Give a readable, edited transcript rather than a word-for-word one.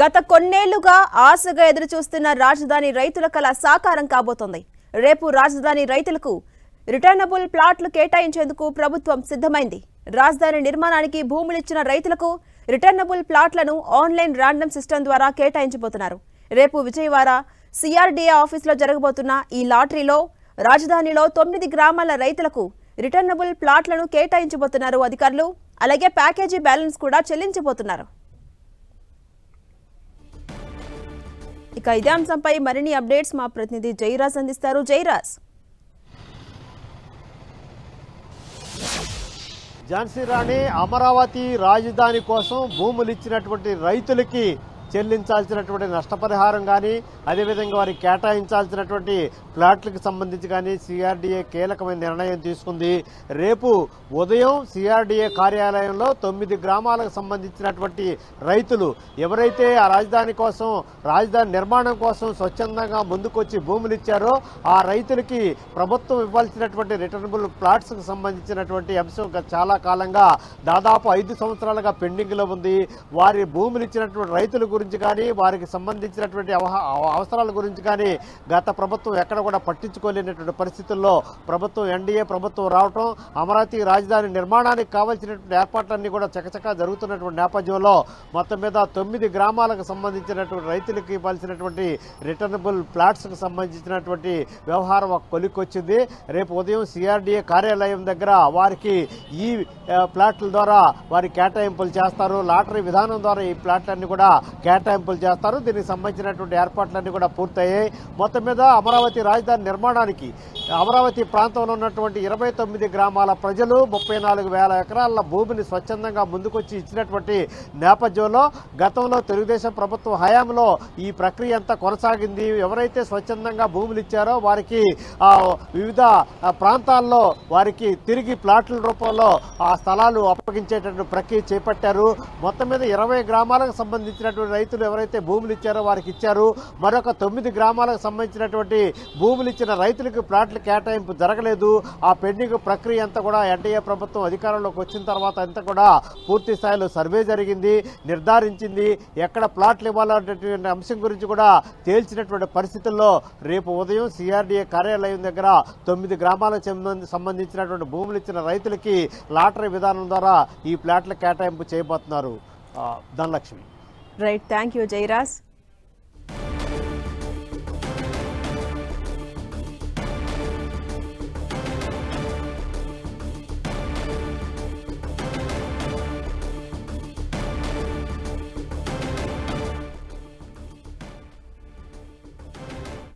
గత కొన్నేళ్లుగా ఆశగా ఎదురుచూస్తున్న రాజధాని రైతుల కల సాకారం కాబోతోంది. రేపు రాజధాని రైతులకు రిటర్నబుల్ ప్లాట్లు కేటాయించేందుకు ప్రభుత్వం సిద్ధమైంది. రాజధాని నిర్మాణానికి భూములిచ్చిన రైతులకు రిటర్నబుల్ ప్లాట్లను ఆన్లైన్ ర్యాండమ్ సిస్టమ్ ద్వారా కేటాయించబోతున్నారు. రేపు విజయవాడ సిఆర్డీఏ ఆఫీసులో జరగబోతున్న ఈ లాటరీలో రాజధానిలో 9 గ్రామాల రైతులకు రిటర్నబుల్ ప్లాట్లను కేటాయించబోతున్నారు అధికారులు. అలాగే ప్యాకేజీ బ్యాలెన్స్ కూడా చెల్లించబోతున్నారు. ఇక ఇదే అంశంపై మరిన్ని అప్డేట్స్ మా ప్రతినిధి జయరాజ్ అందిస్తారు. జయరాజ్, ఝాన్సీ రాణి, అమరావతి రాజధాని కోసం భూములు ఇచ్చినటువంటి రైతులకి చెల్లించాల్సినటువంటి నష్టపరిహారం కానీ, అదేవిధంగా వారికి కేటాయించాల్సినటువంటి ప్లాట్లకు సంబంధించి కానీ సిఆర్డీఏ కీలకమైన నిర్ణయం తీసుకుంది. రేపు ఉదయం సిఆర్డీఏ కార్యాలయంలో 9 గ్రామాలకు సంబంధించినటువంటి రైతులు ఎవరైతే ఆ రాజధాని కోసం, రాజధాని నిర్మాణం కోసం స్వచ్ఛందంగా ముందుకొచ్చి భూములు ఇచ్చారో ఆ రైతులకి ప్రభుత్వం ఇవ్వాల్సినటువంటి రిటర్నబుల్ ప్లాట్స్కు సంబంధించినటువంటి అంశం చాలా కాలంగా దాదాపు 5 సంవత్సరాలుగా పెండింగ్లో ఉంది. వారి భూములు ఇచ్చినటువంటి రైతుల గురించి కానీ, వారికి సంబంధించినటువంటి అవసరాల గురించి కానీ గత ప్రభుత్వం ఎక్కడ కూడా పట్టించుకోలేనటువంటి పరిస్థితుల్లో ప్రభుత్వం, ఎన్డీఏ ప్రభుత్వం రావటం, అమరావతి రాజధాని నిర్మాణానికి కావాల్సినటువంటి ఏర్పాట్లన్నీ కూడా చకచకా జరుగుతున్నటువంటి నేపథ్యంలో మొత్తం మీద 9 గ్రామాలకు సంబంధించినటువంటి రైతులకు ఇవ్వాల్సినటువంటి రిటర్నబుల్ ప్లాట్స్కు సంబంధించినటువంటి వ్యవహారం ఒక కొలిక్కొచ్చింది. రేపు ఉదయం సిఆర్డీఏ కార్యాలయం దగ్గర వారికి ఈ ప్లాట్ల ద్వారా వారి కేటాయింపులు చేస్తారు. లాటరీ విధానం ద్వారా ఈ ప్లాట్లన్నీ కూడా కేటాయింపులు చేస్తారు. దీనికి సంబంధించినటువంటి ఏర్పాట్లన్నీ కూడా పూర్తయ్యాయి. మొత్తం మీద అమరావతి రాజధాని నిర్మాణానికి అమరావతి ప్రాంతంలో ఉన్నటువంటి 29 గ్రామాల ప్రజలు 34,000 ఎకరాల భూమిని స్వచ్ఛందంగా ముందుకొచ్చి ఇచ్చినటువంటి నేపథ్యంలో గతంలో తెలుగుదేశం ప్రభుత్వం హయాంలో ఈ ప్రక్రియ అంతా కొనసాగింది. ఎవరైతే స్వచ్ఛందంగా భూములు ఇచ్చారో వారికి వివిధ ప్రాంతాల్లో వారికి తిరిగి ప్లాట్ల రూపంలో ఆ స్థలాలు అప్పగించేటటువంటి ప్రక్రియ చేపట్టారు. మొత్తం మీద 20 గ్రామాలకు సంబంధించినటువంటి రైతులు ఎవరైతే భూములు ఇచ్చారో వారికి ఇచ్చారు. మరొక 9 గ్రామాలకు సంబంధించినటువంటి భూములు ఇచ్చిన రైతులకు ప్లాట్ల కేటాయింపు జరగలేదు. ఆ పెండింగ్ ప్రక్రియ అంతా కూడా ఎన్డీఏ ప్రభుత్వం అధికారంలోకి వచ్చిన తర్వాత అంతా కూడా పూర్తి స్థాయిలో సర్వే జరిగింది, నిర్ధారించింది. ఎక్కడ ప్లాట్లు ఇవ్వాలనేటువంటి అంశం గురించి కూడా తేల్చినటువంటి పరిస్థితుల్లో రేపు ఉదయం సిఆర్డీఏ కార్యాలయం దగ్గర 9 గ్రామాలకు సంబంధించినటువంటి భూములు ఇచ్చిన రైతులకి లాటరీ విధానం ద్వారా ఈ ప్లాట్ల కేటాయింపు చేయబోతున్నారు. Dhanalakshmi. Right, thank you Jayaraj.